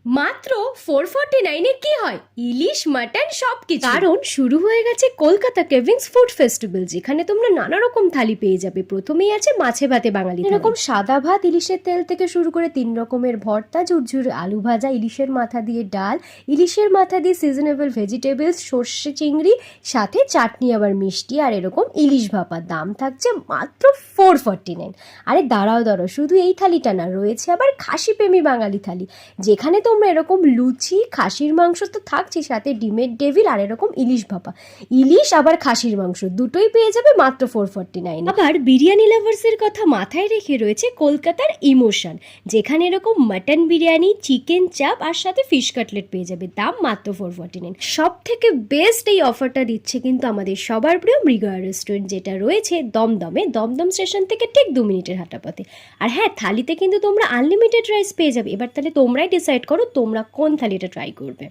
মাত্র 449 কি হয় ইলিশ মাটন সবকিছু। কারণ শুরু হয়ে গেছে কলকাতা কেভিন্স ফুড ফেস্টিভ্যাল, যেখানে তোমরা নানা রকম থালি পেয়ে যাবে। প্রথমেই আছে মাছে ভাতে বাঙালি, এরকম সাদা ভাত, ইলিশের তেল থেকে শুরু করে 3 রকমের ভর্তা, ঝুরঝুর আলু ভাজা, ইলিশের মাথা দিয়ে ডাল, ইলিশের মাথা দিয়ে সিজনেবল ভেজিটেবলস, সর্ষে চিংড়ি, সাথে চাটনি, আবার মিষ্টি, আর এরকম ইলিশ ভাপা। দাম থাকছে মাত্র 449। আরে দাঁড়াও দাঁড়াও, শুধু এই থালিটা না, রয়েছে আবার খাসি প্রেমী বাঙালি থালি, যেখানে তোমরা এরকম লুচি, খাসির মাংস তো থাকছে, সাথে ডিমের ডেভিল, আর এরকম ইলিশ ভাপা। ইলিশ আবার খাসির মাংস দুটোই পেয়ে যাবে মাত্র 449। আবার বিরিয়ানি লাভার্সের কথা মাথায় রেখে রয়েছে কলকাতার ইমোশন, যেখানে এরকম মাটন বিরিয়ানি, চিকেন চাপ, আর সাথে ফিশ কাটলেট পেয়ে যাবে। দাম মাত্র 449। সব থেকে বেস্ট এই অফারটা দিচ্ছে কিন্তু আমাদের সবার প্রিয় মৃগয়া রেস্টুরেন্ট, যেটা রয়েছে দমদমে, দমদম স্টেশন থেকে ঠিক 2 মিনিটের হাঁটা পথে। আর হ্যাঁ, থালিতে কিন্তু তোমরা আনলিমিটেড রাইস পেয়ে যাবে। এবার তাহলে তোমরাই ডিসাইড করো তোমরা কোন থালিটা ট্রাই করবে।